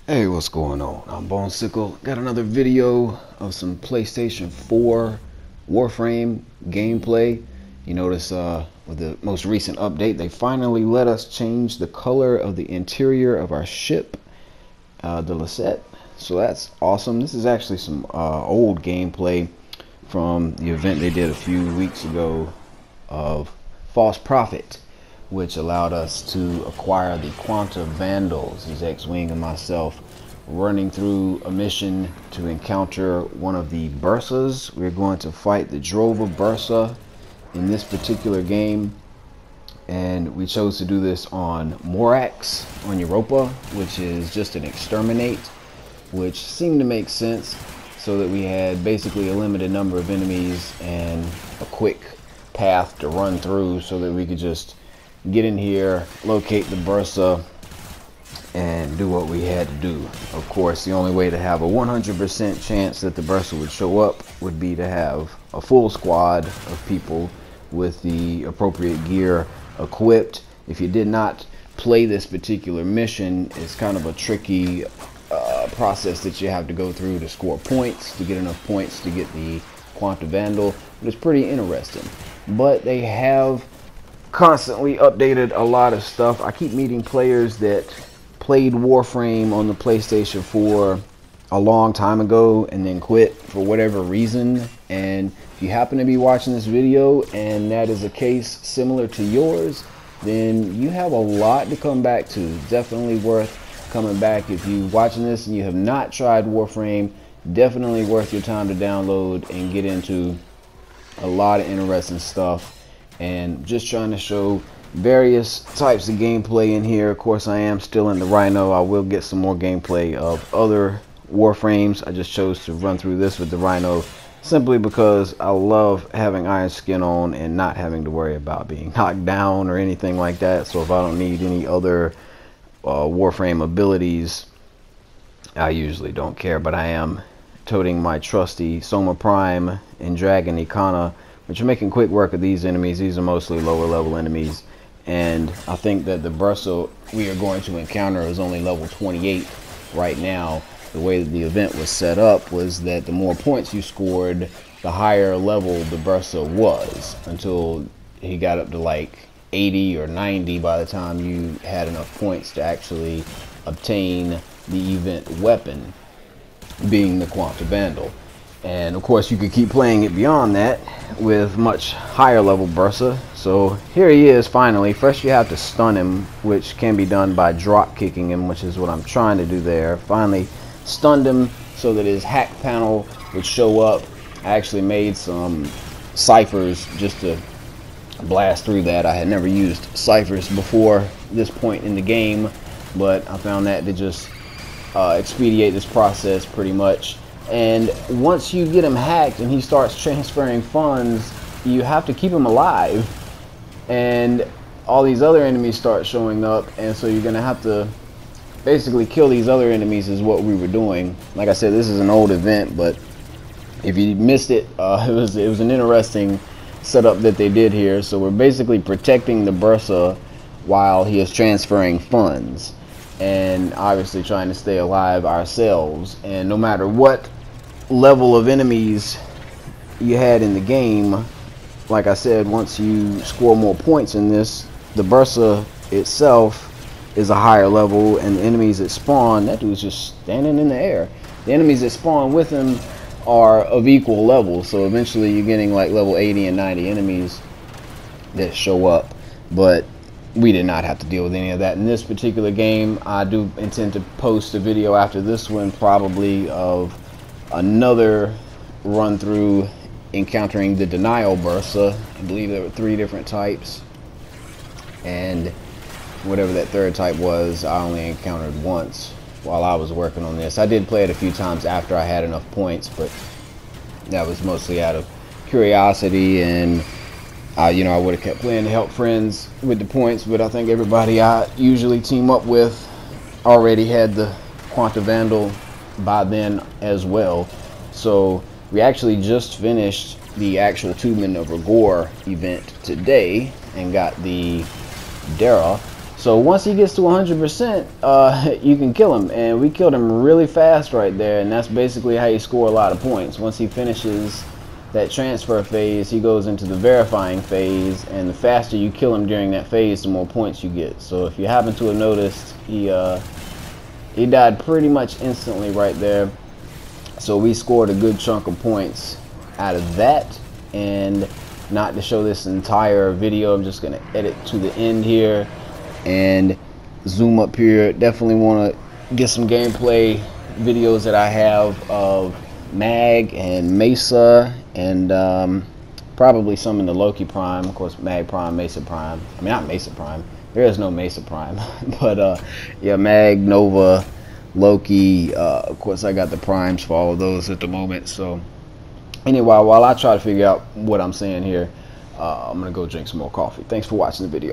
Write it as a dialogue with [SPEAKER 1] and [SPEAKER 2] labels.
[SPEAKER 1] Hey, what's going on? I'm BoneSickle. Got another video of some PlayStation 4 Warframe gameplay. You notice with the most recent update, they finally let us change the color of the interior of our ship, the Lisette. So that's awesome. This is actually some old gameplay from the event they did a few weeks ago of False Prophet, which allowed us to acquire the Quanta Vandals. These Xwing and myself running through a mission to encounter one of the Bursas. We're going to fight the Drover Bursa in this particular game, and we chose to do this on Morax on Europa, which is just an Exterminate, which seemed to make sense, so that we had basically a limited number of enemies and a quick path to run through so that we could just get in here, locate the Bursa, and do what we had to do. Of course, the only way to have a 100% chance that the Bursa would show up would be to have a full squad of people with the appropriate gear equipped. If you did not play this particular mission, it's kind of a tricky process that you have to go through to score points, to get enough points to get the Quanta Vandal, but it's pretty interesting. But they have constantly updated a lot of stuff. I keep meeting players that played Warframe on the PlayStation 4 a long time ago and then quit for whatever reason. And if you happen to be watching this video and that is a case similar to yours, then you have a lot to come back to. Definitely worth coming back. If you're watching this and you have not tried Warframe, definitely worth your time to download and get into a lot of interesting stuff. And just trying to show various types of gameplay in here. Of course, I am still in the Rhino. I will get some more gameplay of other Warframes. I just chose to run through this with the Rhino simply because I love having iron skin on and not having to worry about being knocked down or anything like that. So if I don't need any other Warframe abilities, I usually don't care. But I am toting my trusty Soma Prime and Dragon Nikana, which are making quick work of these enemies. These are mostly lower level enemies, and I think that the Bursa we are going to encounter is only level 28 right now. The way that the event was set up was that the more points you scored, the higher level the Bursa was, until he got up to like 80 or 90 by the time you had enough points to actually obtain the event weapon, being the Quanta Vandal. And of course you could keep playing it beyond that with much higher level Bursa. So here he is finally. First you have to stun him, which can be done by drop kicking him, which is what I'm trying to do there. Finally stunned him so that his hack panel would show up. I actually made some ciphers just to blast through that. I had never used ciphers before this point in the game, but I found that to just expedite this process pretty much. And once you get him hacked and he starts transferring funds, you have to keep him alive, and all these other enemies start showing up, and so you're gonna have to basically kill these other enemies is what we were doing. Like I said, this is an old event, but if you missed it, it was an interesting setup that they did here. So we're basically protecting the Bursa while he is transferring funds, and obviously trying to stay alive ourselves. And no matter what level of enemies you had in the game, like I said, once you score more points in this, the Bursa itself is a higher level, and the enemies that spawn, that dude's just standing in the air. The enemies that spawn with him are of equal level, so eventually you're getting like level 80 and 90 enemies that show up. But we did not have to deal with any of that in this particular game. I do intend to post a video after this one, probably of another run through encountering the Denial Bursa. I believe there were 3 different types, and whatever that third type was, I only encountered once while I was working on this. I did play it a few times after I had enough points, but that was mostly out of curiosity, and you know, I would have kept playing to help friends with the points, but I think everybody I usually team up with already had the Quanta Vandal by then as well. So we actually just finished the actual 2 Men of Rigor event today and got the Dera. So once he gets to 100%, you can kill him, and we killed him really fast right there, and that's basically how you score a lot of points. Once he finishes that transfer phase, he goes into the verifying phase, and the faster you kill him during that phase, the more points you get. So if you happen to have noticed, he died pretty much instantly right there. So we scored a good chunk of points out of that. And not to show this entire video, I'm just going to edit to the end here and zoom up here. Definitely want to get some gameplay videos that I have of Mag and Mesa, and probably some in the Loki Prime, of course. Mag Prime, Mesa Prime. I mean, not Mesa Prime, there is no Mesa Prime. But yeah, Mag, Nova, Loki, of course I got the primes for all of those at the moment. So anyway, while I try to figure out what I'm saying here, I'm gonna go drink some more coffee. Thanks for watching the video.